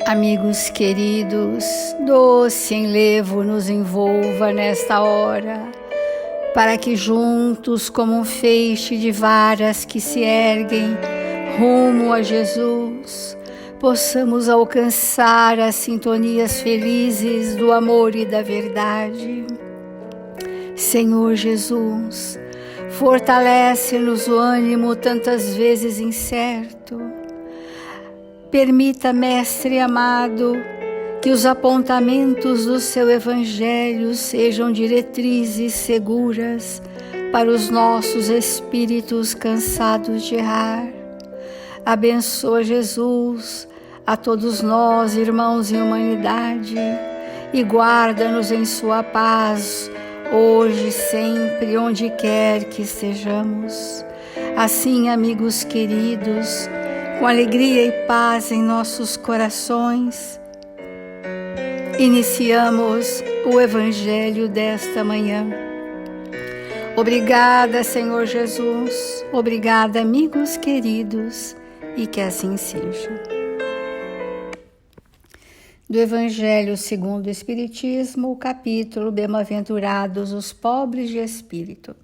Amigos queridos, doce enlevo nos envolva nesta hora, para que juntos, como um feixe de varas que se erguem rumo a Jesus, possamos alcançar as sintonias felizes do amor e da verdade. Senhor Jesus, fortalece-nos o ânimo tantas vezes incerto. Permita, Mestre amado, que os apontamentos do seu Evangelho sejam diretrizes seguras para os nossos espíritos cansados de errar. Abençoa, Jesus, a todos nós, irmãos em humanidade, e guarda-nos em sua paz, hoje, sempre, onde quer que estejamos. Assim, amigos queridos, com alegria e paz em nossos corações, iniciamos o Evangelho desta manhã. Obrigada, Senhor Jesus. Obrigada, amigos queridos, e que assim seja. Do Evangelho segundo o Espiritismo, o capítulo Bem-aventurados os pobres de espírito.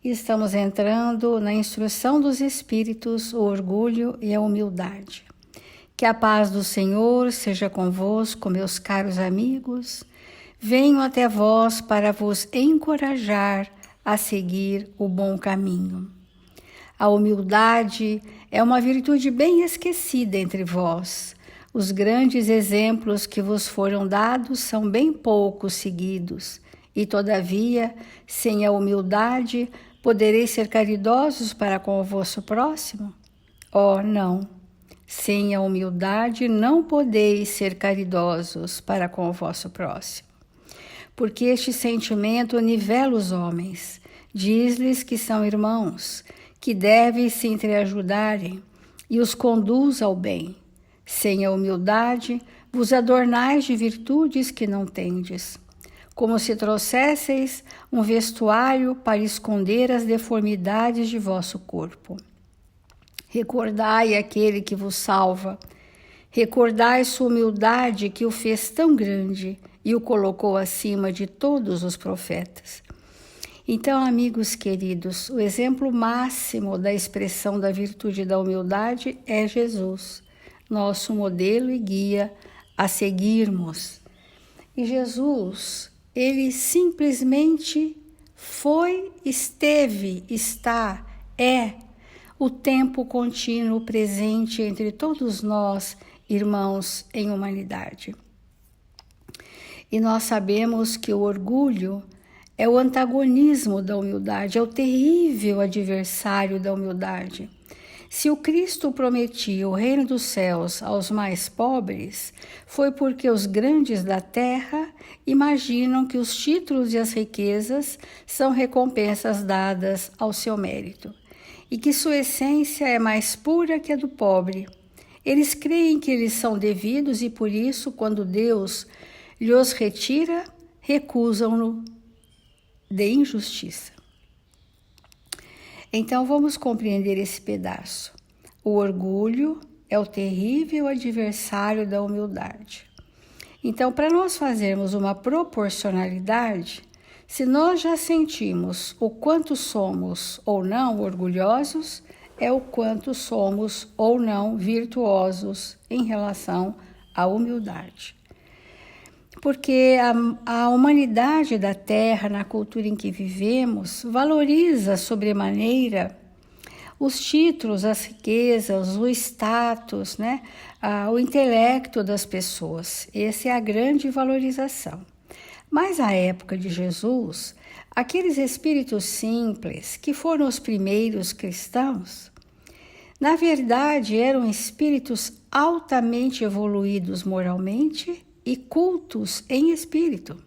Estamos entrando na instrução dos Espíritos, o orgulho e a humildade. Que a paz do Senhor seja convosco, meus caros amigos. Venho até vós para vos encorajar a seguir o bom caminho. A humildade é uma virtude bem esquecida entre vós. Os grandes exemplos que vos foram dados são bem pouco seguidos, e todavia, sem a humildade, podereis ser caridosos para com o vosso próximo? Oh, não! Sem a humildade não podeis ser caridosos para com o vosso próximo. Porque este sentimento nivela os homens, diz-lhes que são irmãos, que devem se entreajudarem e os conduz ao bem. Sem a humildade, vos adornais de virtudes que não tendes, como se trouxesseis um vestuário para esconder as deformidades de vosso corpo. Recordai aquele que vos salva, recordai sua humildade que o fez tão grande e o colocou acima de todos os profetas. Então, amigos queridos, o exemplo máximo da expressão da virtude da humildade é Jesus, nosso modelo e guia a seguirmos. E Jesus, ele simplesmente foi, esteve, está, é o tempo contínuo presente entre todos nós, irmãos em humanidade. E nós sabemos que o orgulho é o antagonismo da humildade, é o terrível adversário da humildade. Se o Cristo prometia o reino dos céus aos mais pobres, foi porque os grandes da terra imaginam que os títulos e as riquezas são recompensas dadas ao seu mérito, e que sua essência é mais pura que a do pobre. Eles creem que eles são devidos e por isso, quando Deus lhes retira, recusam-no de injustiça. Então vamos compreender esse pedaço. O orgulho é o terrível adversário da humildade. Então, para nós fazermos uma proporcionalidade, se nós já sentimos o quanto somos ou não orgulhosos, é o quanto somos ou não virtuosos em relação à humildade. Porque a humanidade da Terra, na cultura em que vivemos, valoriza sobremaneira os títulos, as riquezas, o status, o intelecto das pessoas. Essa é a grande valorização. Mas à época de Jesus, aqueles espíritos simples, que foram os primeiros cristãos, na verdade eram espíritos altamente evoluídos moralmente e cultos em espírito,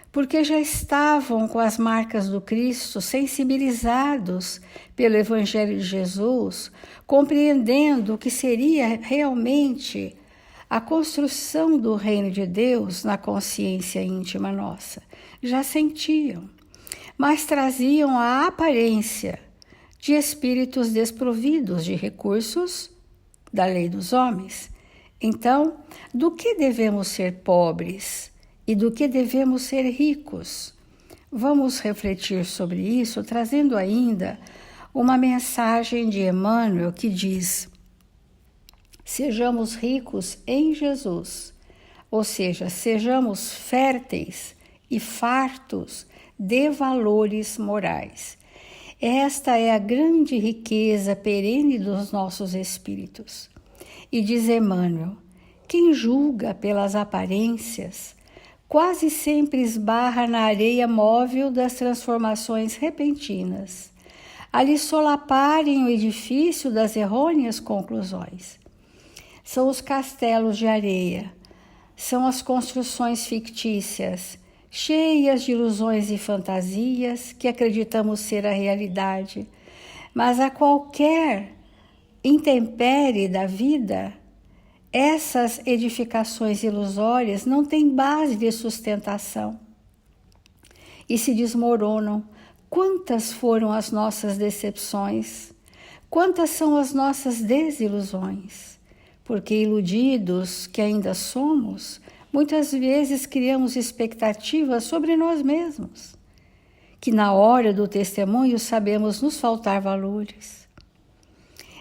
porque já estavam com as marcas do Cristo, sensibilizados pelo Evangelho de Jesus, compreendendo o que seria realmente a construção do reino de Deus na consciência íntima nossa. Já sentiam, mas traziam a aparência de espíritos desprovidos de recursos da lei dos homens. Então, do que devemos ser pobres e do que devemos ser ricos? Vamos refletir sobre isso, trazendo ainda uma mensagem de Emmanuel que diz: sejamos ricos em Jesus, ou seja, sejamos férteis e fartos de valores morais. Esta é a grande riqueza perene dos nossos espíritos. E diz Emmanuel: quem julga pelas aparências quase sempre esbarra na areia móvel das transformações repentinas, a lhe solaparem o edifício das errôneas conclusões. São os castelos de areia, são as construções fictícias, cheias de ilusões e fantasias que acreditamos ser a realidade, mas a qualquer intempérie da vida, essas edificações ilusórias não têm base de sustentação e se desmoronam. Quantas foram as nossas decepções? Quantas são as nossas desilusões? Porque iludidos que ainda somos, muitas vezes criamos expectativas sobre nós mesmos, que na hora do testemunho sabemos nos faltar valores.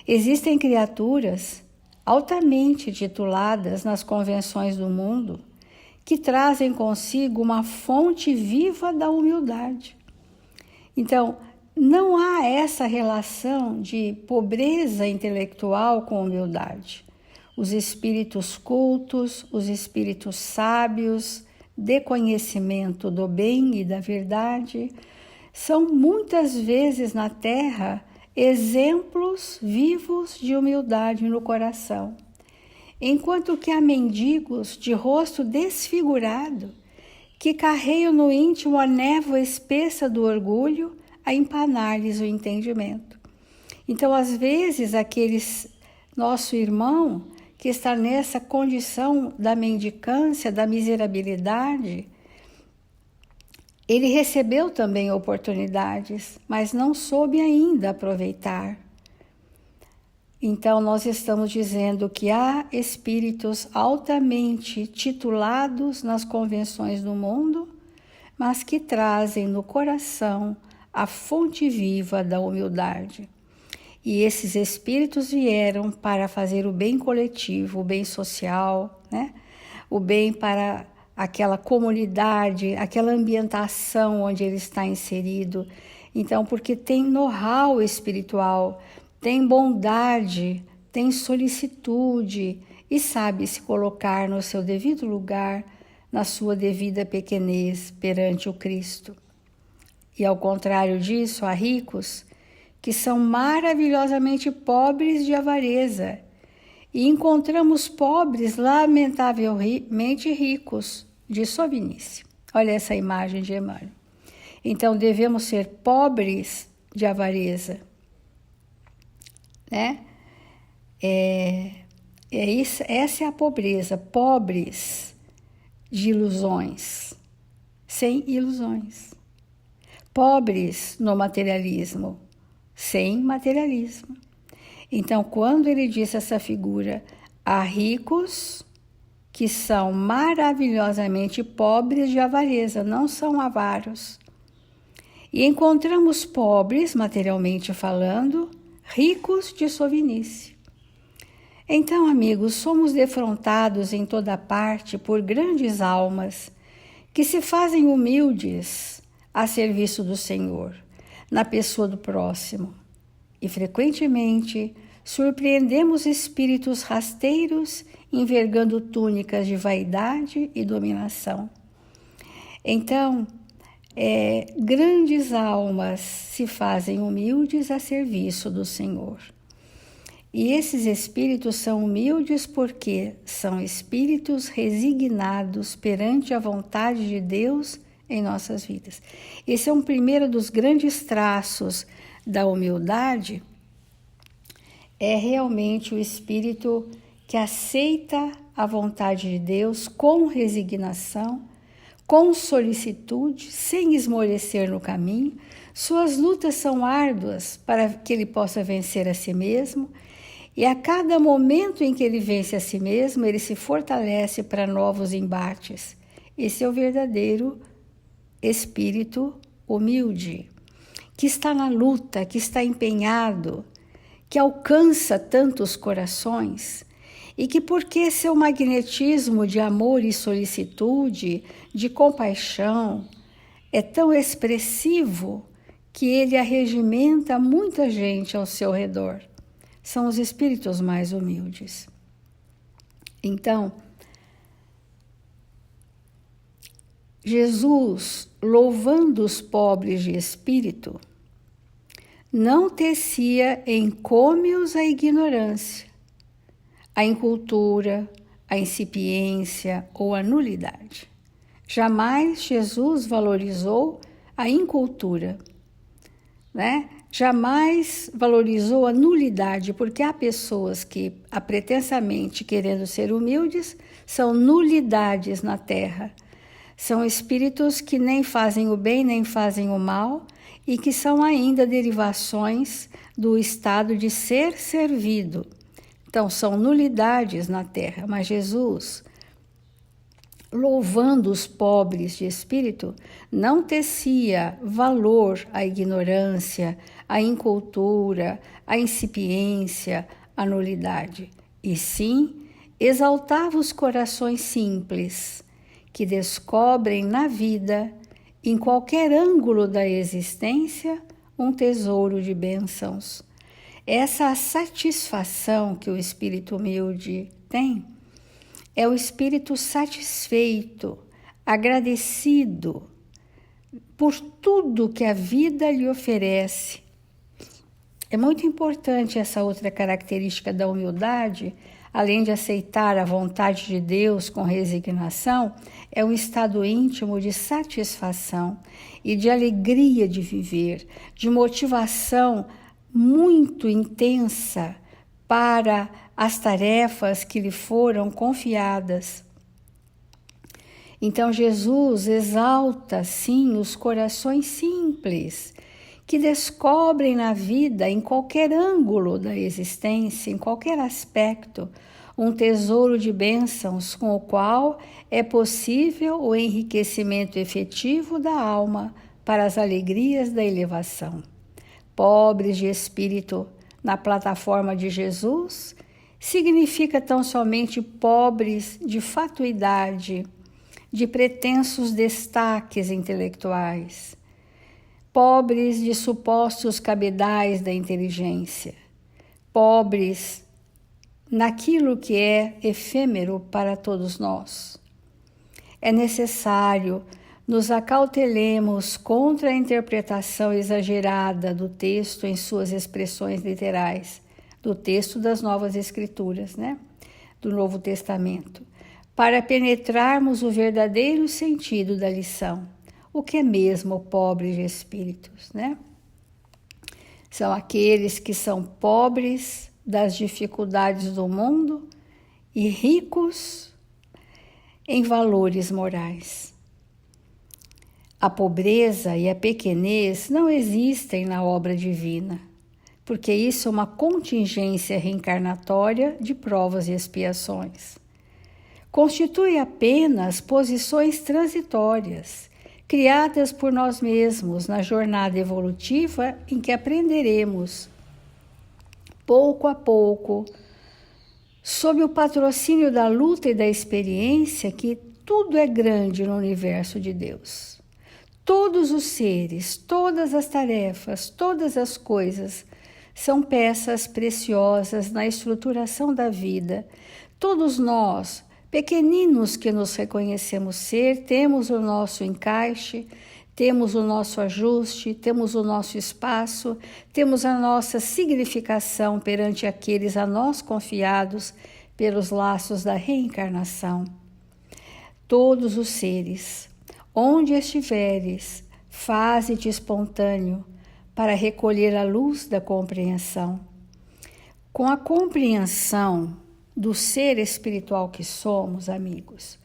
Existem criaturas altamente tituladas nas convenções do mundo que trazem consigo uma fonte viva da humildade. Então, não há essa relação de pobreza intelectual com humildade. Os espíritos cultos, os espíritos sábios, de conhecimento do bem e da verdade, são muitas vezes na Terra exemplos vivos de humildade no coração, enquanto que há mendigos de rosto desfigurado que carregam no íntimo a névoa espessa do orgulho a empanar-lhes o entendimento. Então, às vezes, nosso irmão que está nessa condição da mendicância, da miserabilidade, ele recebeu também oportunidades, mas não soube ainda aproveitar. Então, nós estamos dizendo que há espíritos altamente titulados nas convenções do mundo, mas que trazem no coração a fonte viva da humildade. E esses espíritos vieram para fazer o bem coletivo, o bem social, né? O bem para aquela comunidade, aquela ambientação onde ele está inserido. Então, porque tem know-how espiritual, tem bondade, tem solicitude e sabe se colocar no seu devido lugar, na sua devida pequenez perante o Cristo. E ao contrário disso, há ricos que são maravilhosamente pobres de avareza, e encontramos pobres lamentavelmente ricos de sovinice. Olha essa imagem de Emmanuel. Então, devemos ser pobres de avareza, né? Essa é a pobreza, pobres de ilusões, sem ilusões. Pobres no materialismo, sem materialismo. Então, quando ele diz essa figura, há ricos que são maravilhosamente pobres de avareza, não são avaros. E encontramos pobres, materialmente falando, ricos de sovinice. Então, amigos, somos defrontados em toda parte por grandes almas que se fazem humildes a serviço do Senhor, na pessoa do próximo. E frequentemente surpreendemos espíritos rasteiros envergando túnicas de vaidade e dominação. Então, grandes almas se fazem humildes a serviço do Senhor. E esses espíritos são humildes porque são espíritos resignados perante a vontade de Deus em nossas vidas. Esse é um primeiro dos grandes traços da humildade, é realmente o espírito que aceita a vontade de Deus com resignação, com solicitude, sem esmorecer no caminho. Suas lutas são árduas para que ele possa vencer a si mesmo, E a cada momento em que ele vence a si mesmo, ele se fortalece para novos embates. Esse é o verdadeiro espírito humilde, que está na luta, que está empenhado, que alcança tantos corações e que, porque seu magnetismo de amor e solicitude, de compaixão, é tão expressivo que ele arregimenta muita gente ao seu redor. São os espíritos mais humildes. Então, Jesus, louvando os pobres de espírito, não tecia encômios à ignorância, à incultura, à incipiência ou à nulidade. Jamais Jesus valorizou a incultura, né? Jamais valorizou a nulidade, porque há pessoas que, pretensamente querendo ser humildes, são nulidades na Terra. São espíritos que nem fazem o bem, nem fazem o mal, e que são ainda derivações do estado de ser servido. Então, são nulidades na Terra, mas Jesus, louvando os pobres de espírito, não tecia valor à ignorância, à incultura, à incipiência, à nulidade, e sim exaltava os corações simples, que descobrem na vida, em qualquer ângulo da existência, um tesouro de bênçãos. Essa satisfação que o espírito humilde tem é o espírito satisfeito, agradecido por tudo que a vida lhe oferece. É muito importante essa outra característica da humildade, além de aceitar a vontade de Deus com resignação, é um estado íntimo de satisfação e de alegria de viver, de motivação muito intensa para as tarefas que lhe foram confiadas. Então Jesus exalta, sim, os corações simples, que descobrem na vida, em qualquer ângulo da existência, em qualquer aspecto, um tesouro de bênçãos com o qual é possível o enriquecimento efetivo da alma para as alegrias da elevação. Pobres de espírito na plataforma de Jesus significa tão somente pobres de fatuidade, de pretensos destaques intelectuais, pobres de supostos cabedais da inteligência, pobres naquilo que é efêmero para todos nós. É necessário nos acautelemos contra a interpretação exagerada do texto em suas expressões literais, do texto das Novas Escrituras, né? Do Novo Testamento, para penetrarmos o verdadeiro sentido da lição. O que é mesmo pobre de espíritos, né? São aqueles que são pobres das dificuldades do mundo e ricos em valores morais. A pobreza e a pequenez não existem na obra divina, porque isso é uma contingência reencarnatória de provas e expiações. Constitui apenas posições transitórias, criadas por nós mesmos na jornada evolutiva em que aprenderemos, pouco a pouco, sob o patrocínio da luta e da experiência, que tudo é grande no universo de Deus. Todos os seres, todas as tarefas, todas as coisas são peças preciosas na estruturação da vida. Todos nós, pequeninos que nos reconhecemos ser, temos o nosso encaixe, temos o nosso ajuste, temos o nosso espaço, temos a nossa significação perante aqueles a nós confiados pelos laços da reencarnação. Todos os seres, onde estiveres, faze-te espontâneo para recolher a luz da compreensão. Com a compreensão do ser espiritual que somos, amigos,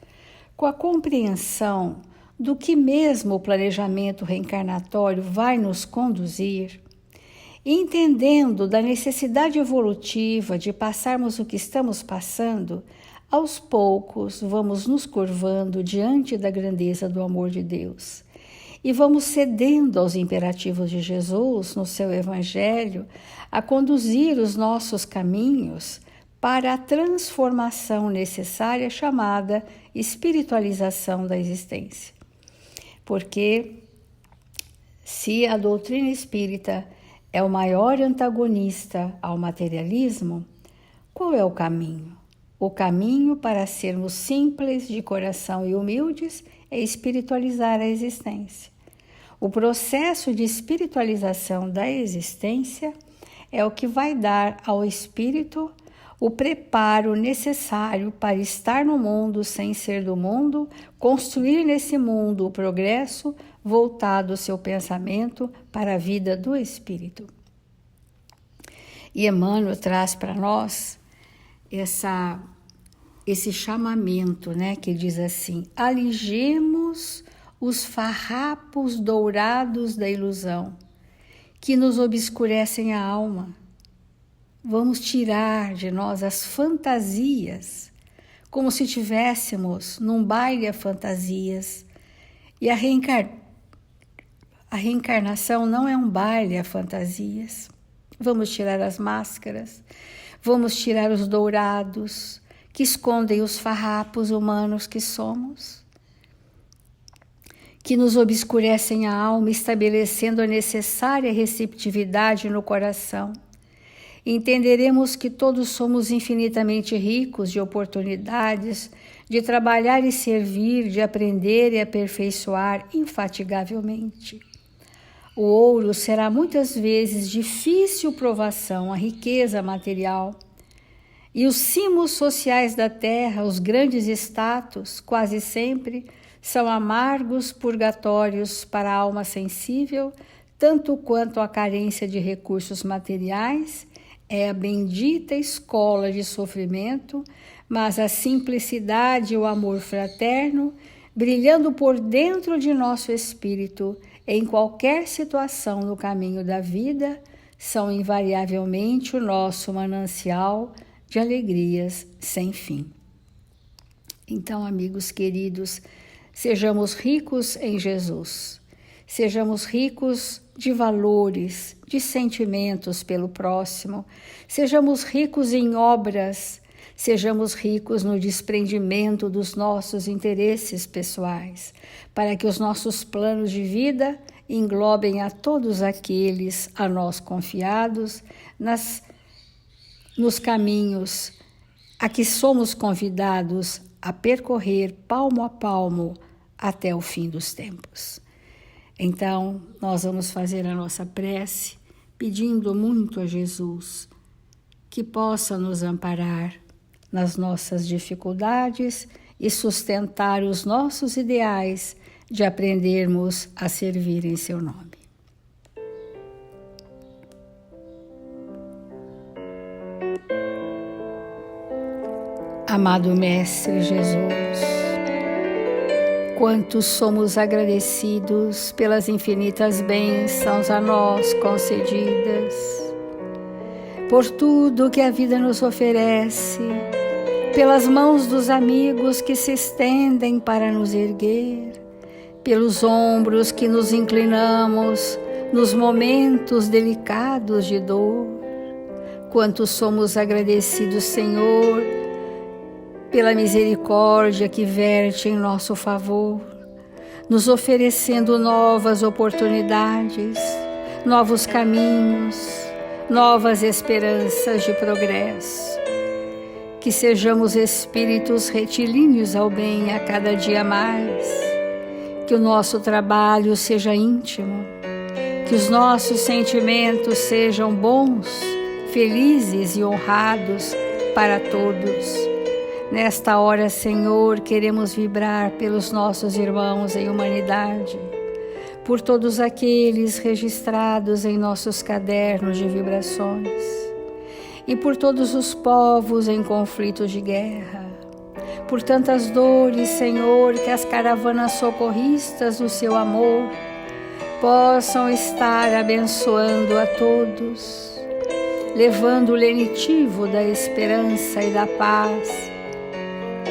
com a compreensão do que mesmo o planejamento reencarnatório vai nos conduzir, Entendendo da necessidade evolutiva de passarmos o que estamos passando, aos poucos vamos nos curvando diante da grandeza do amor de Deus e vamos cedendo aos imperativos de Jesus no seu Evangelho a conduzir os nossos caminhos para a transformação necessária chamada espiritualização da existência. Porque se a doutrina espírita é o maior antagonista ao materialismo, qual é o caminho? O caminho para sermos simples de coração e humildes é espiritualizar a existência. O processo de espiritualização da existência é o que vai dar ao espírito o preparo necessário para estar no mundo sem ser do mundo, construir nesse mundo o progresso voltado o seu pensamento para a vida do espírito. E Emmanuel traz para nós esse chamamento, que diz assim: alijemos os farrapos dourados da ilusão que nos obscurecem a alma. Vamos tirar de nós as fantasias, como se estivéssemos num baile a fantasias. E a reencarnação não é um baile a fantasias. Vamos tirar as máscaras, vamos tirar os dourados que escondem os farrapos humanos que somos, que nos obscurecem a alma, estabelecendo a necessária receptividade no coração. Entenderemos que todos somos infinitamente ricos de oportunidades de trabalhar e servir, de aprender e aperfeiçoar infatigavelmente. O ouro será muitas vezes difícil provação, a riqueza material. E os cimos sociais da terra, os grandes status, quase sempre, são amargos purgatórios para a alma sensível, tanto quanto a carência de recursos materiais é a bendita escola de sofrimento, mas a simplicidade e o amor fraterno, brilhando por dentro de nosso espírito, em qualquer situação no caminho da vida, são invariavelmente o nosso manancial de alegrias sem fim. Então, amigos queridos, sejamos ricos em Jesus, sejamos ricos de valores, de sentimentos pelo próximo, sejamos ricos em obras, sejamos ricos no desprendimento dos nossos interesses pessoais, para que os nossos planos de vida englobem a todos aqueles a nós confiados nos caminhos a que somos convidados a percorrer palmo a palmo até o fim dos tempos. Então, nós vamos fazer a nossa prece pedindo muito a Jesus que possa nos amparar nas nossas dificuldades e sustentar os nossos ideais de aprendermos a servir em seu nome. Amado Mestre Jesus, quantos somos agradecidos pelas infinitas bênçãos a nós concedidas, por tudo que a vida nos oferece, pelas mãos dos amigos que se estendem para nos erguer, pelos ombros que nos inclinamos nos momentos delicados de dor. Quantos somos agradecidos, Senhor, pela misericórdia que verte em nosso favor, nos oferecendo novas oportunidades, novos caminhos, novas esperanças de progresso. Que sejamos espíritos retilíneos ao bem a cada dia mais, que o nosso trabalho seja íntimo, que os nossos sentimentos sejam bons, felizes e honrados para todos. Nesta hora, Senhor, queremos vibrar pelos nossos irmãos em humanidade, por todos aqueles registrados em nossos cadernos de vibrações e por todos os povos em conflitos de guerra, por tantas dores, Senhor, que as caravanas socorristas do seu amor possam estar abençoando a todos, levando o lenitivo da esperança e da paz,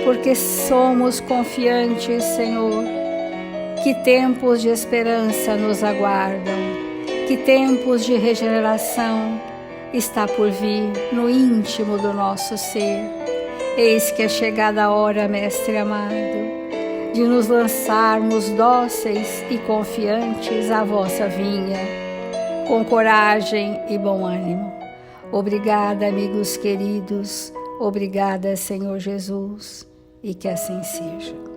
porque somos confiantes, Senhor, que tempos de esperança nos aguardam, que tempos de regeneração está por vir no íntimo do nosso ser. Eis que é chegada a hora, Mestre amado, de nos lançarmos dóceis e confiantes à vossa vinha, com coragem e bom ânimo. Obrigada, amigos queridos, obrigada, Senhor Jesus, e que assim seja.